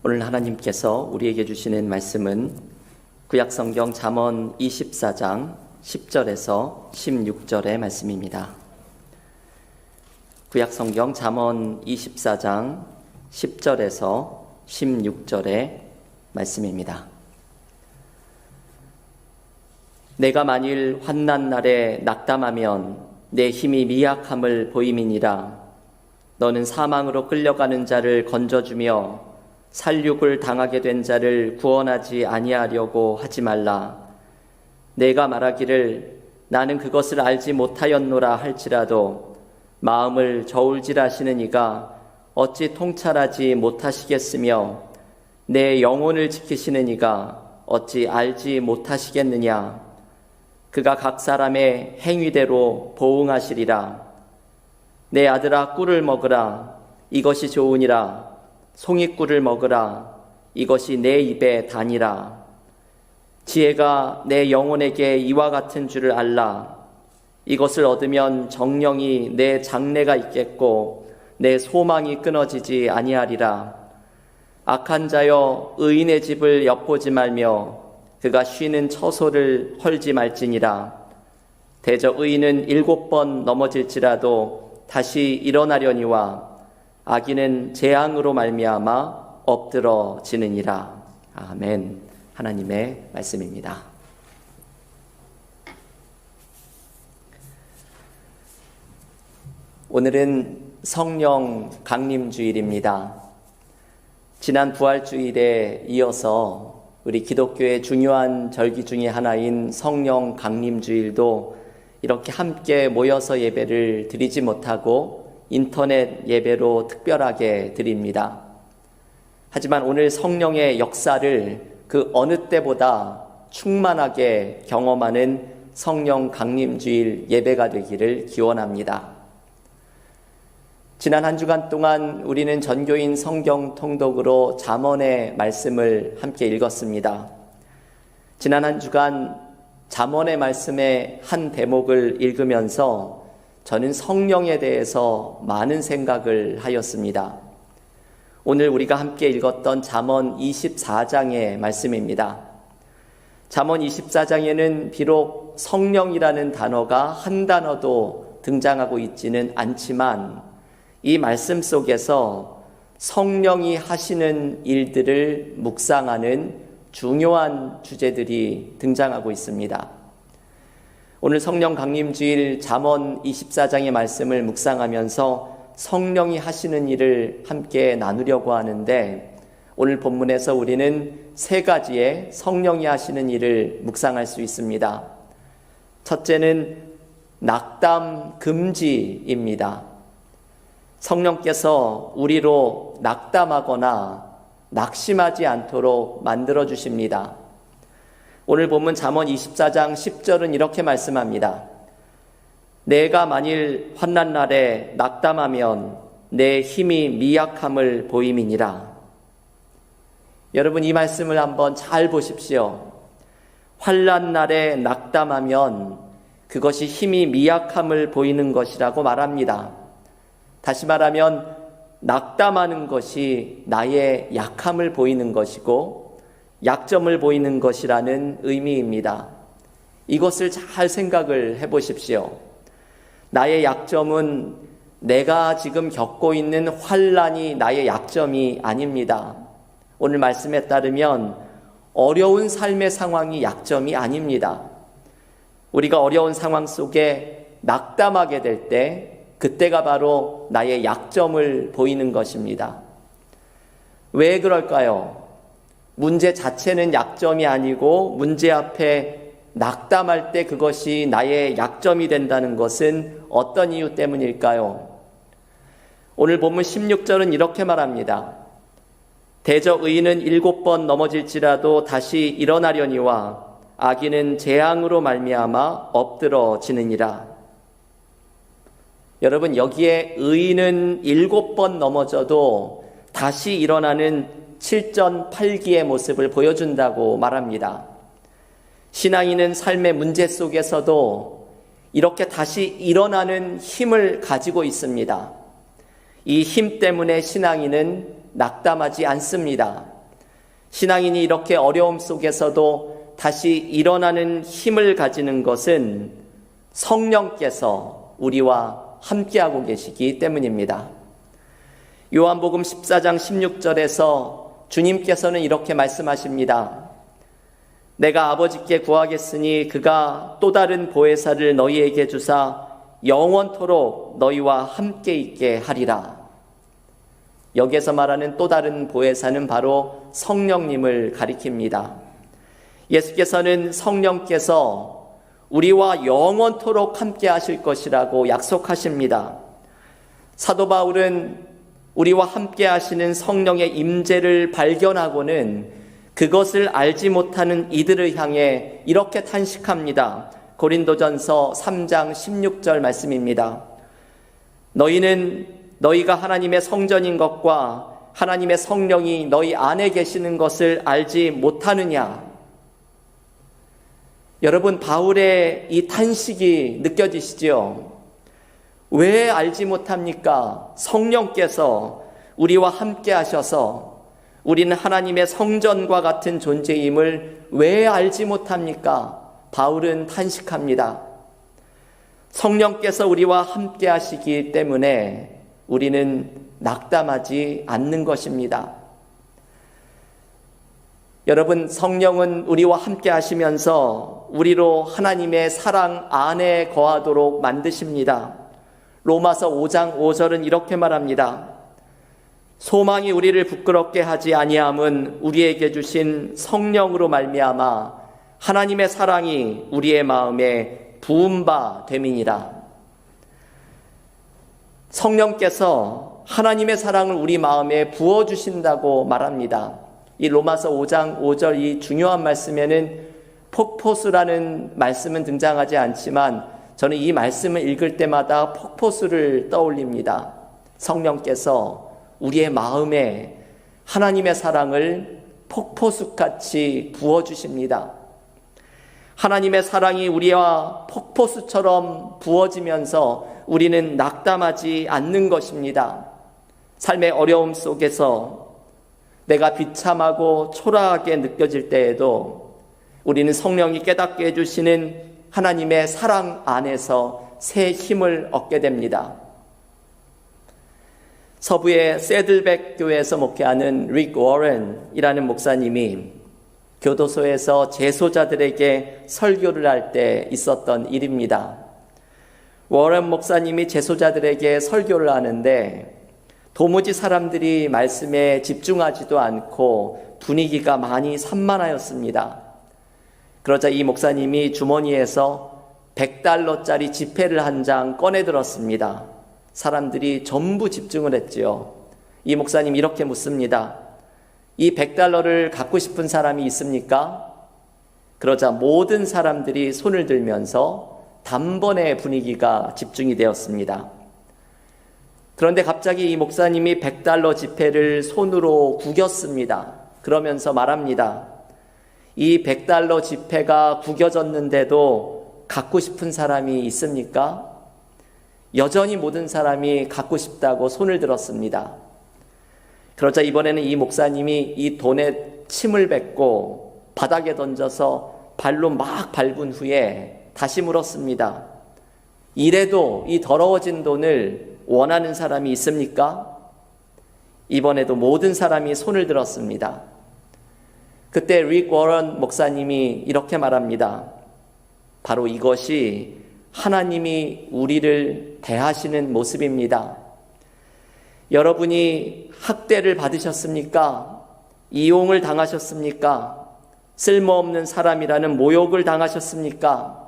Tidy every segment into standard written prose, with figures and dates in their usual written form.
오늘 하나님께서 우리에게 주시는 말씀은 구약성경 잠언 24장 10절에서 16절의 말씀입니다. 구약성경 잠언 24장 10절에서 16절의 말씀입니다. 내가 만일 환난 날에 낙담하면 내 힘이 미약함을 보임이니라. 너는 사망으로 끌려가는 자를 건져주며 살육을 당하게 된 자를 구원하지 아니하려고 하지 말라. 내가 말하기를 나는 그것을 알지 못하였노라 할지라도 마음을 저울질하시는 이가 어찌 통찰하지 못하시겠으며 내 영혼을 지키시는 이가 어찌 알지 못하시겠느냐. 그가 각 사람의 행위대로 보응하시리라. 내 아들아 꿀을 먹으라. 이것이 좋으니라. 송이꿀을 먹으라. 이것이 내 입에 다니라. 지혜가 내 영혼에게 이와 같은 줄을 알라. 이것을 얻으면 정령이 내 장래가 있겠고 내 소망이 끊어지지 아니하리라. 악한 자여 의인의 집을 엿보지 말며 그가 쉬는 처소를 헐지 말지니라. 대저 의인은 7번 넘어질지라도 다시 일어나려니와 악인은 재앙으로 말미암아 엎드러지느니라. 아멘. 하나님의 말씀입니다. 오늘은 성령 강림주일입니다. 지난 부활주일에 이어서 우리 기독교의 중요한 절기 중의 하나인 성령 강림주일도 이렇게 함께 모여서 예배를 드리지 못하고 인터넷 예배로 특별하게 드립니다. 하지만 오늘 성령의 역사를 그 어느 때보다 충만하게 경험하는 성령 강림주일 예배가 되기를 기원합니다. 지난 한 주간 동안 우리는 전교인 성경 통독으로 잠언의 말씀을 함께 읽었습니다. 지난 한 주간 잠언의 말씀의 한 대목을 읽으면서 저는 성령에 대해서 많은 생각을 하였습니다. 오늘 우리가 함께 읽었던 잠언 24장의 말씀입니다. 잠언 24장에는 비록 성령이라는 단어가 한 단어도 등장하고 있지는 않지만 이 말씀 속에서 성령이 하시는 일들을 묵상하는 중요한 주제들이 등장하고 있습니다. 오늘 성령 강림주일 잠언 24장의 말씀을 묵상하면서 성령이 하시는 일을 함께 나누려고 하는데 오늘 본문에서 우리는 3가지의 성령이 하시는 일을 묵상할 수 있습니다. 첫째는 낙담 금지입니다. 성령께서 우리로 낙담하거나 낙심하지 않도록 만들어 주십니다. 오늘 본문 잠언 24장 10절은 이렇게 말씀합니다. 내가 만일 환난 날에 낙담하면 내 힘이 미약함을 보임이니라. 여러분 이 말씀을 한번 잘 보십시오. 환난 날에 낙담하면 그것이 힘이 미약함을 보이는 것이라고 말합니다. 다시 말하면 낙담하는 것이 나의 약함을 보이는 것이고 약점을 보이는 것이라는 의미입니다. 이것을 잘 생각을 해보십시오. 나의 약점은 내가 지금 겪고 있는 환난이 나의 약점이 아닙니다. 오늘 말씀에 따르면 어려운 삶의 상황이 약점이 아닙니다. 우리가 어려운 상황 속에 낙담하게 될 때 그때가 바로 나의 약점을 보이는 것입니다. 왜 그럴까요? 문제 자체는 약점이 아니고 문제 앞에 낙담할 때 그것이 나의 약점이 된다는 것은 어떤 이유 때문일까요? 오늘 본문 16절은 이렇게 말합니다. 대저 의인은 7번 넘어질지라도 다시 일어나려니와 악인은 재앙으로 말미암아 엎드러지느니라. 여러분 여기에 의인은 7번 넘어져도 다시 일어나는 7전8기의 모습을 보여준다고 말합니다. 신앙인은 삶의 문제 속에서도 이렇게 다시 일어나는 힘을 가지고 있습니다. 이 힘 때문에 신앙인은 낙담하지 않습니다. 신앙인이 이렇게 어려움 속에서도 다시 일어나는 힘을 가지는 것은 성령께서 우리와 함께하고 계시기 때문입니다. 요한복음 14장 16절에서 주님께서는 이렇게 말씀하십니다. 내가 아버지께 구하겠으니 그가 또 다른 보혜사를 너희에게 주사 영원토록 너희와 함께 있게 하리라. 여기에서 말하는 또 다른 보혜사는 바로 성령님을 가리킵니다. 예수께서는 성령께서 우리와 영원토록 함께 하실 것이라고 약속하십니다. 사도 바울은 우리와 함께 하시는 성령의 임재를 발견하고는 그것을 알지 못하는 이들을 향해 이렇게 탄식합니다. 고린도전서 3장 16절 말씀입니다. 너희는 너희가 하나님의 성전인 것과 하나님의 성령이 너희 안에 계시는 것을 알지 못하느냐. 여러분, 바울의 이 탄식이 느껴지시죠? 왜 알지 못합니까? 성령께서 우리와 함께 하셔서 우리는 하나님의 성전과 같은 존재임을 왜 알지 못합니까? 바울은 탄식합니다. 성령께서 우리와 함께 하시기 때문에 우리는 낙담하지 않는 것입니다. 여러분, 성령은 우리와 함께 하시면서 우리로 하나님의 사랑 안에 거하도록 만드십니다. 로마서 5장 5절은 이렇게 말합니다. 소망이 우리를 부끄럽게 하지 아니함은 우리에게 주신 성령으로 말미암아 하나님의 사랑이 우리의 마음에 부은 바 됨이니라. 성령께서 하나님의 사랑을 우리 마음에 부어주신다고 말합니다. 이 로마서 5장 5절 이 중요한 말씀에는 폭포수라는 말씀은 등장하지 않지만 저는 이 말씀을 읽을 때마다 폭포수를 떠올립니다. 성령께서 우리의 마음에 하나님의 사랑을 폭포수같이 부어주십니다. 하나님의 사랑이 우리와 폭포수처럼 부어지면서 우리는 낙담하지 않는 것입니다. 삶의 어려움 속에서 내가 비참하고 초라하게 느껴질 때에도 우리는 성령이 깨닫게 해주시는 하나님의 사랑 안에서 새 힘을 얻게 됩니다. 서부의 새들백 교회에서 목회하는 릭 워런이라는 목사님이 교도소에서 재소자들에게 설교를 할 때 있었던 일입니다. 워런 목사님이 재소자들에게 설교를 하는데 도무지 사람들이 말씀에 집중하지도 않고 분위기가 많이 산만하였습니다. 그러자 이 목사님이 주머니에서 $100짜리 지폐를 한 장 꺼내 들었습니다. 사람들이 전부 집중을 했지요. 이 목사님이 이렇게 묻습니다. 이 $100를 갖고 싶은 사람이 있습니까? 그러자 모든 사람들이 손을 들면서 단번에 분위기가 집중이 되었습니다. 그런데 갑자기 이 목사님이 $100 지폐를 손으로 구겼습니다. 그러면서 말합니다. 이 $100 지폐가 구겨졌는데도 갖고 싶은 사람이 있습니까? 여전히 모든 사람이 갖고 싶다고 손을 들었습니다. 그러자 이번에는 이 목사님이 이 돈에 침을 뱉고 바닥에 던져서 발로 막 밟은 후에 다시 물었습니다. 이래도 이 더러워진 돈을 원하는 사람이 있습니까? 이번에도 모든 사람이 손을 들었습니다. 그때 릭 워런 목사님이 이렇게 말합니다. 바로 이것이 하나님이 우리를 대하시는 모습입니다. 여러분이 학대를 받으셨습니까? 이용을 당하셨습니까? 쓸모없는 사람이라는 모욕을 당하셨습니까?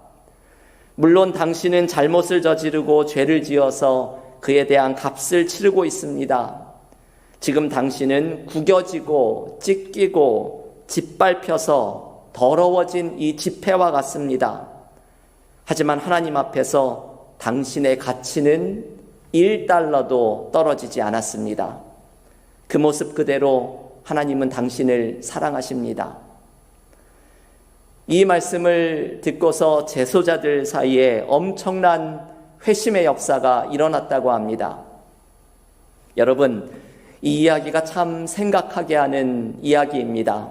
물론 당신은 잘못을 저지르고 죄를 지어서 그에 대한 값을 치르고 있습니다. 지금 당신은 구겨지고 찢기고 짓밟혀서 더러워진 이 지폐와 같습니다. 하지만 하나님 앞에서 당신의 가치는 $1도 떨어지지 않았습니다. 그 모습 그대로 하나님은 당신을 사랑하십니다. 이 말씀을 듣고서 재소자들 사이에 엄청난 회심의 역사가 일어났다고 합니다. 여러분, 이 이야기가 참 생각하게 하는 이야기입니다.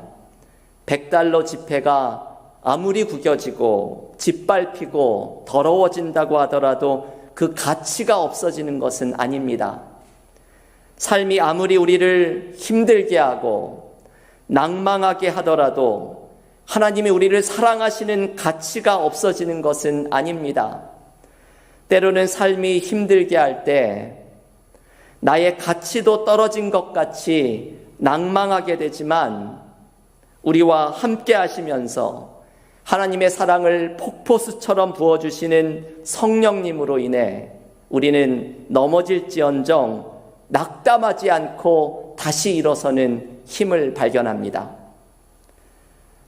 $100 지폐가 아무리 구겨지고 짓밟히고 더러워진다고 하더라도 그 가치가 없어지는 것은 아닙니다. 삶이 아무리 우리를 힘들게 하고 낭망하게 하더라도 하나님이 우리를 사랑하시는 가치가 없어지는 것은 아닙니다. 때로는 삶이 힘들게 할 때 나의 가치도 떨어진 것 같이 낭망하게 되지만 우리와 함께 하시면서 하나님의 사랑을 폭포수처럼 부어주시는 성령님으로 인해 우리는 넘어질지언정 낙담하지 않고 다시 일어서는 힘을 발견합니다.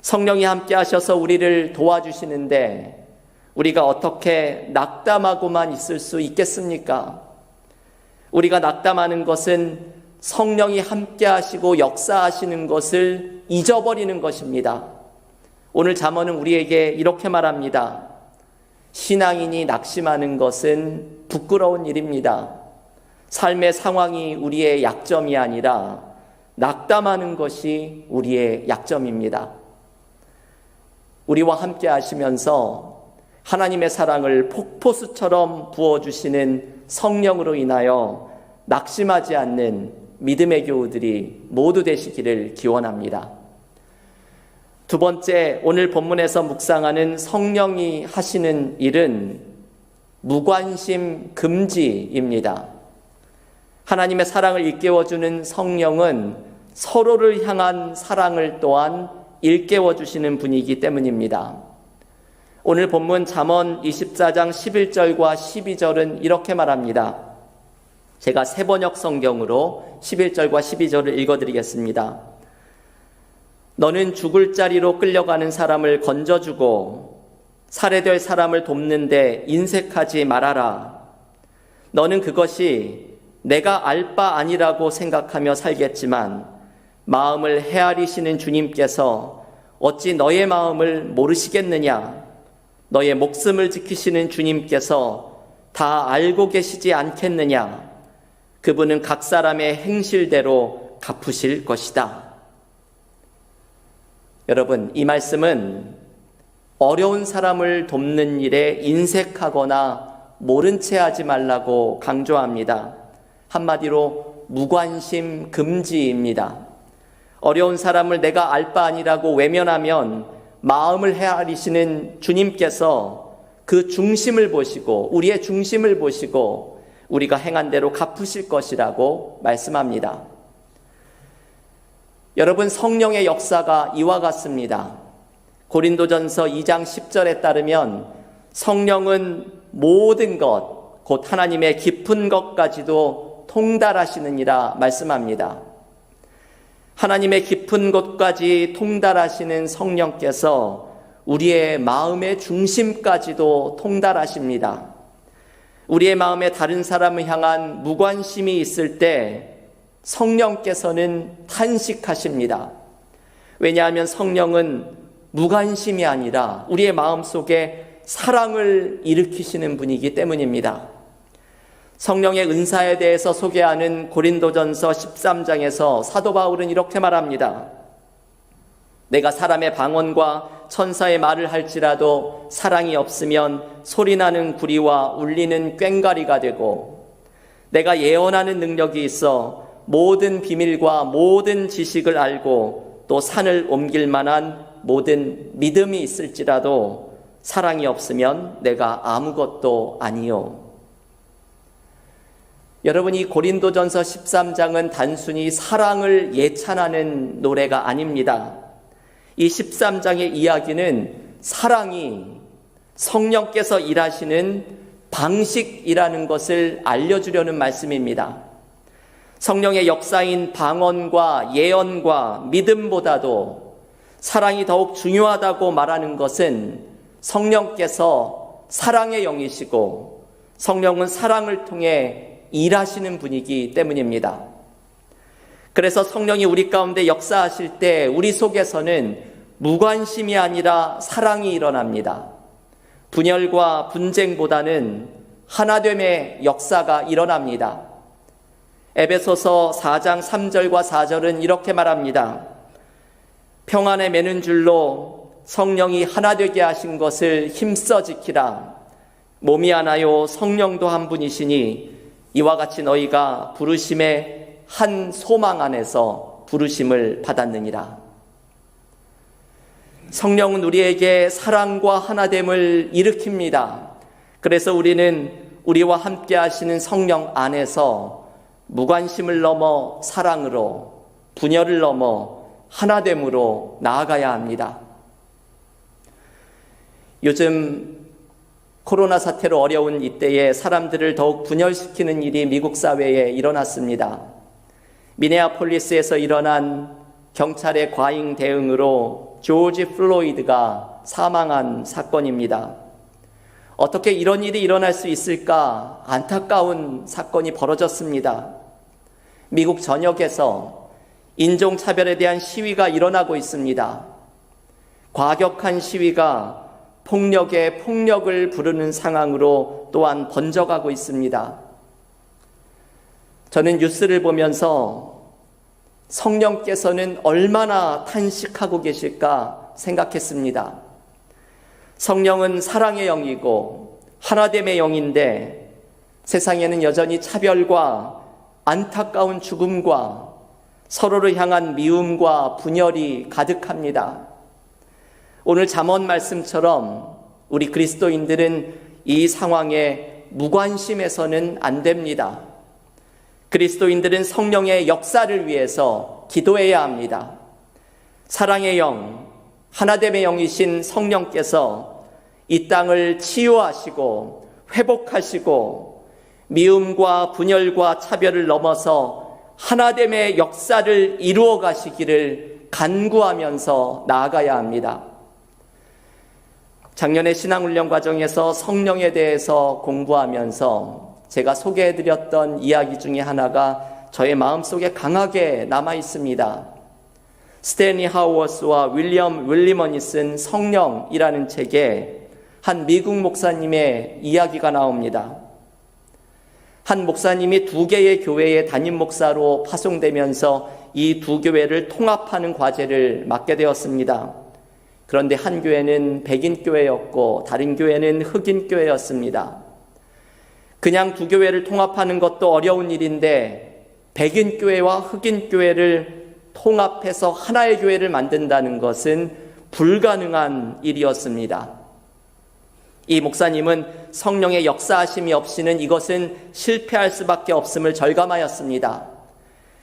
성령이 함께 하셔서 우리를 도와주시는데 우리가 어떻게 낙담하고만 있을 수 있겠습니까? 우리가 낙담하는 것은 성령이 함께 하시고 역사하시는 것을 잊어버리는 것입니다. 오늘 잠언은 우리에게 이렇게 말합니다. 신앙인이 낙심하는 것은 부끄러운 일입니다. 삶의 상황이 우리의 약점이 아니라 낙담하는 것이 우리의 약점입니다. 우리와 함께 하시면서 하나님의 사랑을 폭포수처럼 부어주시는 성령으로 인하여 낙심하지 않는 믿음의 교우들이 모두 되시기를 기원합니다. 두 번째, 오늘 본문에서 묵상하는 성령이 하시는 일은 무관심 금지입니다. 하나님의 사랑을 일깨워주는 성령은 서로를 향한 사랑을 또한 일깨워주시는 분이기 때문입니다. 오늘 본문 잠언 24장 11절과 12절은 이렇게 말합니다. 제가 세번역 성경으로 11절과 12절을 읽어드리겠습니다. 너는 죽을 자리로 끌려가는 사람을 건져주고 살해될 사람을 돕는데 인색하지 말아라. 너는 그것이 내가 알 바 아니라고 생각하며 살겠지만 마음을 헤아리시는 주님께서 어찌 너의 마음을 모르시겠느냐? 너의 목숨을 지키시는 주님께서 다 알고 계시지 않겠느냐? 그분은 각 사람의 행실대로 갚으실 것이다. 여러분, 이 말씀은 어려운 사람을 돕는 일에 인색하거나 모른 채 하지 말라고 강조합니다. 한마디로 무관심 금지입니다. 어려운 사람을 내가 알 바 아니라고 외면하면 마음을 헤아리시는 주님께서 그 중심을 보시고 우리의 중심을 보시고 우리가 행한 대로 갚으실 것이라고 말씀합니다. 여러분, 성령의 역사가 이와 같습니다. 고린도전서 2장 10절에 따르면 성령은 모든 것, 곧 하나님의 깊은 것까지도 통달하시느니라 말씀합니다. 하나님의 깊은 곳까지 통달하시는 성령께서 우리의 마음의 중심까지도 통달하십니다. 우리의 마음에 다른 사람을 향한 무관심이 있을 때 성령께서는 탄식하십니다. 왜냐하면 성령은 무관심이 아니라 우리의 마음속에 사랑을 일으키시는 분이기 때문입니다. 성령의 은사에 대해서 소개하는 고린도전서 13장에서 사도 바울은 이렇게 말합니다. 내가 사람의 방언과 천사의 말을 할지라도 사랑이 없으면 소리나는 구리와 울리는 꽹과리가 되고 내가 예언하는 능력이 있어 모든 비밀과 모든 지식을 알고 또 산을 옮길 만한 모든 믿음이 있을지라도 사랑이 없으면 내가 아무것도 아니요. 여러분, 이 고린도전서 13장은 단순히 사랑을 예찬하는 노래가 아닙니다. 이 13장의 이야기는 사랑이 성령께서 일하시는 방식이라는 것을 알려주려는 말씀입니다. 성령의 역사인 방언과 예언과 믿음보다도 사랑이 더욱 중요하다고 말하는 것은 성령께서 사랑의 영이시고 성령은 사랑을 통해 일하시는 분이기 때문입니다. 그래서 성령이 우리 가운데 역사하실 때 우리 속에서는 무관심이 아니라 사랑이 일어납니다. 분열과 분쟁보다는 하나됨의 역사가 일어납니다. 에베소서 4장 3절과 4절은 이렇게 말합니다. 평안에 매는 줄로 성령이 하나 되게 하신 것을 힘써 지키라. 몸이 하나요 성령도 한 분이시니 이와 같이 너희가 부르심의 한 소망 안에서 부르심을 받았느니라. 성령은 우리에게 사랑과 하나됨을 일으킵니다. 그래서 우리는 우리와 함께 하시는 성령 안에서 무관심을 넘어 사랑으로, 분열을 넘어 하나됨으로 나아가야 합니다. 요즘 코로나 사태로 어려운 이때에 사람들을 더욱 분열시키는 일이 미국 사회에 일어났습니다. 미네아폴리스에서 일어난 경찰의 과잉 대응으로 조지 플로이드가 사망한 사건입니다. 어떻게 이런 일이 일어날 수 있을까 안타까운 사건이 벌어졌습니다. 미국 전역에서 인종차별에 대한 시위가 일어나고 있습니다. 과격한 시위가 폭력에 폭력을 부르는 상황으로 또한 번져가고 있습니다. 저는 뉴스를 보면서 성령께서는 얼마나 탄식하고 계실까 생각했습니다. 성령은 사랑의 영이고 하나됨의 영인데 세상에는 여전히 차별과 안타까운 죽음과 서로를 향한 미움과 분열이 가득합니다. 오늘 잠언 말씀처럼 우리 그리스도인들은 이 상황에 무관심해서는 안 됩니다. 그리스도인들은 성령의 역사를 위해서 기도해야 합니다. 사랑의 영, 하나됨의 영이신 성령께서 이 땅을 치유하시고 회복하시고 미움과 분열과 차별을 넘어서 하나됨의 역사를 이루어 가시기를 간구하면서 나아가야 합니다. 작년에 신앙훈련 과정에서 성령에 대해서 공부하면서 제가 소개해드렸던 이야기 중에 하나가 저의 마음속에 강하게 남아 있습니다. 스탠리 하우어스와 윌리엄 윌리먼이 쓴 성령이라는 책에 한 미국 목사님의 이야기가 나옵니다. 한 목사님이 두 개의 교회의 담임 목사로 파송되면서 이 두 교회를 통합하는 과제를 맡게 되었습니다. 그런데 한 교회는 백인 교회였고 다른 교회는 흑인 교회였습니다. 그냥 두 교회를 통합하는 것도 어려운 일인데 백인 교회와 흑인 교회를 통합해서 하나의 교회를 만든다는 것은 불가능한 일이었습니다. 이 목사님은 성령의 역사하심이 없이는 이것은 실패할 수밖에 없음을 절감하였습니다.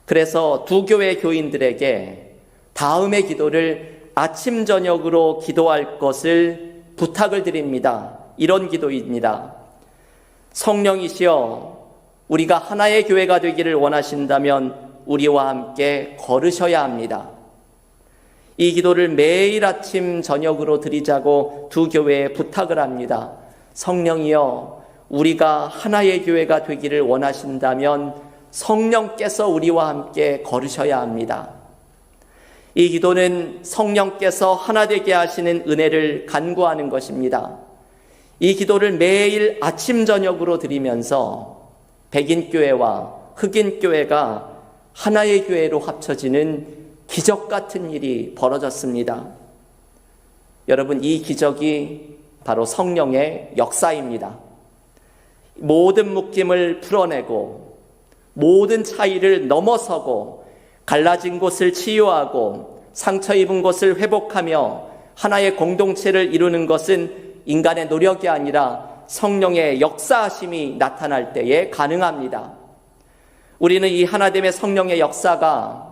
그래서 두 교회 교인들에게 다음의 기도를 아침 저녁으로 기도할 것을 부탁을 드립니다. 이런 기도입니다. 성령이시여, 우리가 하나의 교회가 되기를 원하신다면 우리와 함께 걸으셔야 합니다. 이 기도를 매일 아침 저녁으로 드리자고 두 교회에 부탁을 합니다. 성령이여, 우리가 하나의 교회가 되기를 원하신다면 성령께서 우리와 함께 걸으셔야 합니다. 이 기도는 성령께서 하나 되게 하시는 은혜를 간구하는 것입니다. 이 기도를 매일 아침 저녁으로 드리면서 백인교회와 흑인교회가 하나의 교회로 합쳐지는 기적 같은 일이 벌어졌습니다. 여러분, 이 기적이 바로 성령의 역사입니다. 모든 묶임을 풀어내고 모든 차이를 넘어서고 갈라진 곳을 치유하고 상처 입은 곳을 회복하며 하나의 공동체를 이루는 것은 인간의 노력이 아니라 성령의 역사하심이 나타날 때에 가능합니다. 우리는 이 하나됨의 성령의 역사가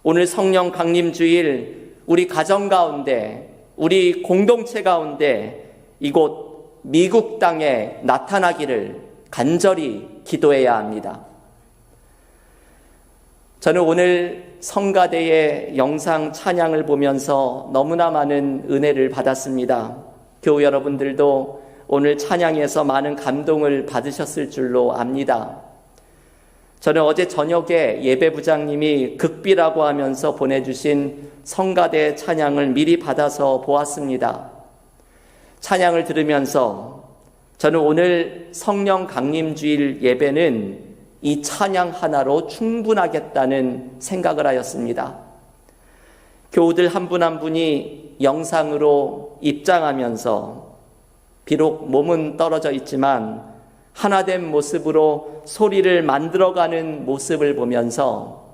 오늘 성령 강림주일 우리 가정 가운데, 우리 공동체 가운데 이곳 미국 땅에 나타나기를 간절히 기도해야 합니다. 저는 오늘 성가대의 영상 찬양을 보면서 너무나 많은 은혜를 받았습니다. 교우 여러분들도 오늘 찬양에서 많은 감동을 받으셨을 줄로 압니다. 저는 어제 저녁에 예배부장님이 극비라고 하면서 보내주신 성가대 찬양을 미리 받아서 보았습니다. 찬양을 들으면서 저는 오늘 성령 강림주일 예배는 이 찬양 하나로 충분하겠다는 생각을 하였습니다. 교우들 한 분 한 분이 영상으로 입장하면서 비록 몸은 떨어져 있지만 하나된 모습으로 소리를 만들어가는 모습을 보면서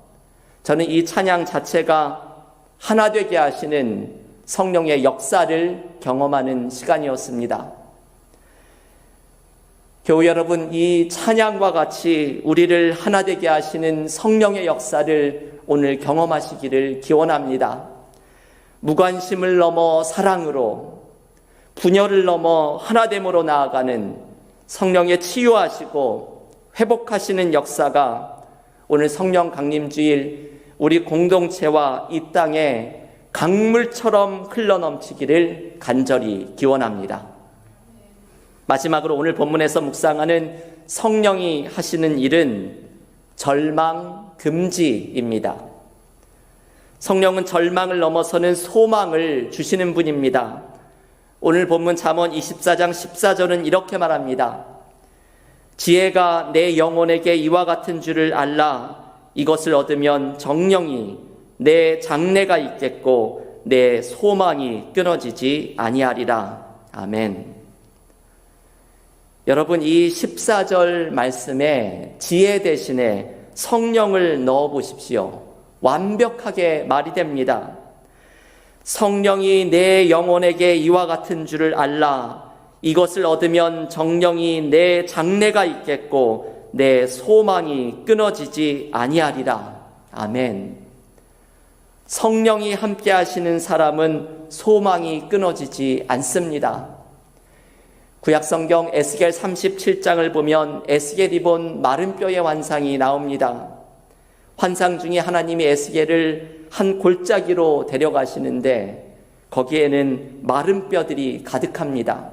저는 이 찬양 자체가 하나 되게 하시는 성령의 역사를 경험하는 시간이었습니다. 교우 여러분, 이 찬양과 같이 우리를 하나 되게 하시는 성령의 역사를 오늘 경험하시기를 기원합니다. 무관심을 넘어 사랑으로, 분열을 넘어 하나됨으로 나아가는 성령의 치유하시고 회복하시는 역사가 오늘 성령 강림주일 우리 공동체와 이 땅에 강물처럼 흘러넘치기를 간절히 기원합니다. 마지막으로 오늘 본문에서 묵상하는 성령이 하시는 일은 절망 금지입니다. 성령은 절망을 넘어서는 소망을 주시는 분입니다. 오늘 본문 잠언 24장 14절은 이렇게 말합니다. 지혜가 내 영혼에게 이와 같은 줄을 알라. 이것을 얻으면 정령이 내 장래가 있겠고 내 소망이 끊어지지 아니하리라. 아멘. 여러분, 이 14절 말씀에 지혜 대신에 성령을 넣어 보십시오. 완벽하게 말이 됩니다. 성령이 내 영혼에게 이와 같은 줄을 알라. 이것을 얻으면 정령이 내 장래가 있겠고 내 소망이 끊어지지 아니하리라. 아멘. 성령이 함께 하시는 사람은 소망이 끊어지지 않습니다. 구약성경 에스겔 37장을 보면 에스겔이 본 마른 뼈의 환상이 나옵니다. 환상 중에 하나님이 에스겔을 한 골짜기로 데려가시는데 거기에는 마른 뼈들이 가득합니다.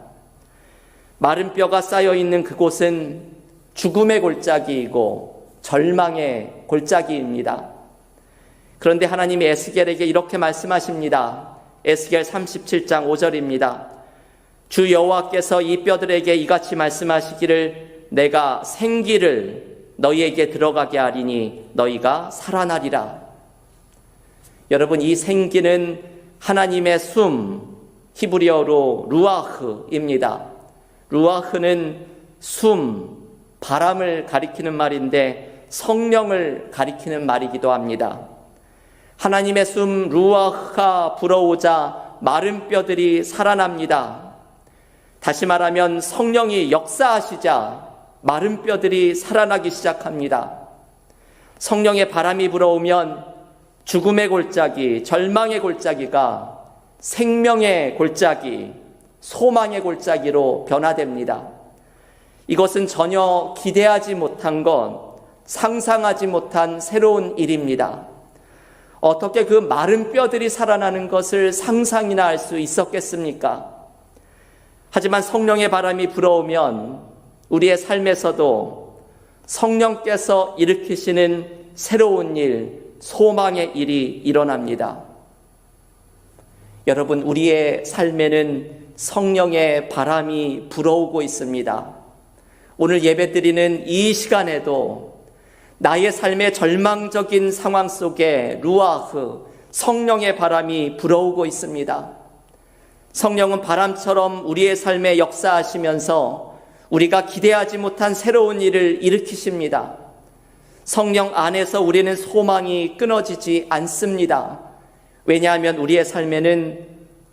마른 뼈가 쌓여있는 그곳은 죽음의 골짜기이고 절망의 골짜기입니다. 그런데 하나님이 에스겔에게 이렇게 말씀하십니다. 에스겔 37장 5절입니다. 주 여호와께서 이 뼈들에게 이같이 말씀하시기를 내가 생기를 너희에게 들어가게 하리니 너희가 살아나리라. 여러분, 이 생기는 하나님의 숨, 히브리어로 루아흐입니다. 루아흐는 숨, 바람을 가리키는 말인데 성령을 가리키는 말이기도 합니다. 하나님의 숨 루아흐가 불어오자 마른 뼈들이 살아납니다. 다시 말하면 성령이 역사하시자 마른 뼈들이 살아나기 시작합니다. 성령의 바람이 불어오면 죽음의 골짜기, 절망의 골짜기가 생명의 골짜기, 소망의 골짜기로 변화됩니다. 이것은 전혀 기대하지 못한 것, 상상하지 못한 새로운 일입니다. 어떻게 그 마른 뼈들이 살아나는 것을 상상이나 할 수 있었겠습니까? 하지만 성령의 바람이 불어오면 우리의 삶에서도 성령께서 일으키시는 새로운 일, 소망의 일이 일어납니다. 여러분, 우리의 삶에는 성령의 바람이 불어오고 있습니다. 오늘 예배드리는 이 시간에도 나의 삶의 절망적인 상황 속에 루아흐, 성령의 바람이 불어오고 있습니다. 성령은 바람처럼 우리의 삶에 역사하시면서 우리가 기대하지 못한 새로운 일을 일으키십니다. 성령 안에서 우리는 소망이 끊어지지 않습니다. 왜냐하면 우리의 삶에는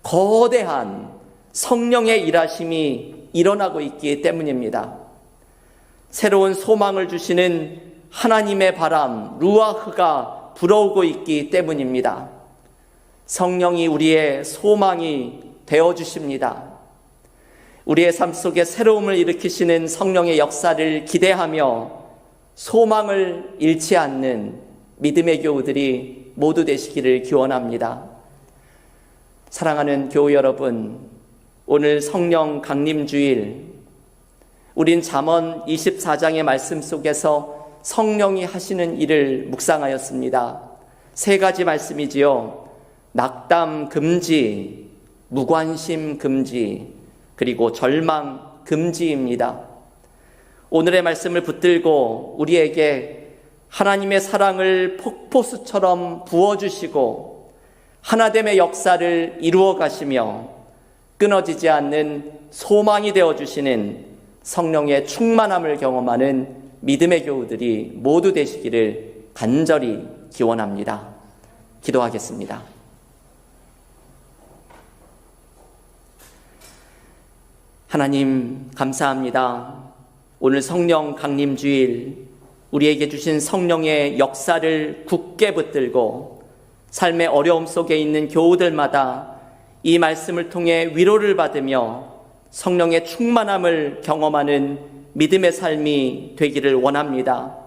거대한 성령의 일하심이 일어나고 있기 때문입니다. 새로운 소망을 주시는 하나님의 바람, 루아흐가 불어오고 있기 때문입니다. 성령이 우리의 소망이 되어주십니다. 우리의 삶 속에 새로움을 일으키시는 성령의 역사를 기대하며 소망을 잃지 않는 믿음의 교우들이 모두 되시기를 기원합니다. 사랑하는 교우 여러분, 오늘 성령 강림주일, 우린 잠언 24장의 말씀 속에서 성령이 하시는 일을 묵상하였습니다. 세 가지 말씀이지요. 낙담 금지, 무관심 금지, 그리고 절망 금지입니다. 오늘의 말씀을 붙들고 우리에게 하나님의 사랑을 폭포수처럼 부어주시고 하나됨의 역사를 이루어 가시며 끊어지지 않는 소망이 되어주시는 성령의 충만함을 경험하는 믿음의 교우들이 모두 되시기를 간절히 기원합니다. 기도하겠습니다. 하나님 감사합니다. 오늘 성령 강림주일 우리에게 주신 성령의 역사를 굳게 붙들고 삶의 어려움 속에 있는 교우들마다 이 말씀을 통해 위로를 받으며 성령의 충만함을 경험하는 믿음의 삶이 되기를 원합니다.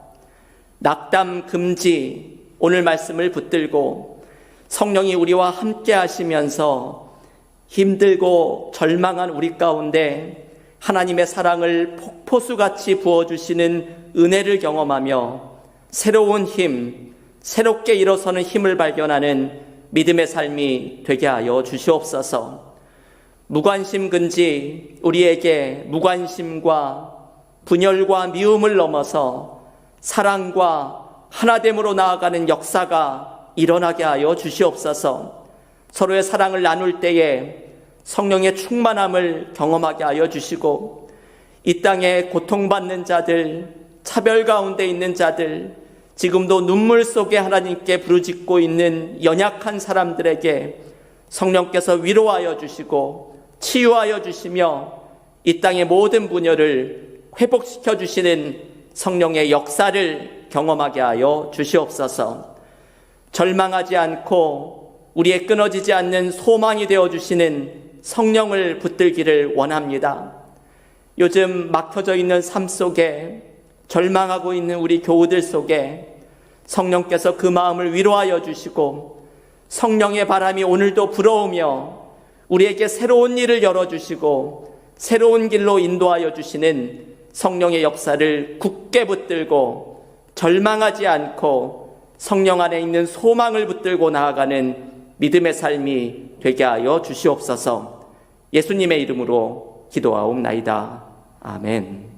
낙담 금지 오늘 말씀을 붙들고 성령이 우리와 함께 하시면서 힘들고 절망한 우리 가운데 하나님의 사랑을 폭포수같이 부어주시는 은혜를 경험하며 새로운 힘, 새롭게 일어서는 힘을 발견하는 믿음의 삶이 되게 하여 주시옵소서. 무관심 근지 우리에게 무관심과 분열과 미움을 넘어서 사랑과 하나됨으로 나아가는 역사가 일어나게 하여 주시옵소서. 서로의 사랑을 나눌 때에 성령의 충만함을 경험하게 하여 주시고 이 땅에 고통받는 자들, 차별 가운데 있는 자들, 지금도 눈물 속에 하나님께 부르짖고 있는 연약한 사람들에게 성령께서 위로하여 주시고 치유하여 주시며 이 땅의 모든 분열을 회복시켜 주시는 성령의 역사를 경험하게 하여 주시옵소서. 절망하지 않고 우리의 끊어지지 않는 소망이 되어주시는 성령을 붙들기를 원합니다. 요즘 막혀져 있는 삶 속에 절망하고 있는 우리 교우들 속에 성령께서 그 마음을 위로하여 주시고 성령의 바람이 오늘도 불어오며 우리에게 새로운 일을 열어주시고 새로운 길로 인도하여 주시는 성령의 역사를 굳게 붙들고 절망하지 않고 성령 안에 있는 소망을 붙들고 나아가는 믿음의 삶이 되게 하여 주시옵소서. 예수님의 이름으로 기도하옵나이다. 아멘.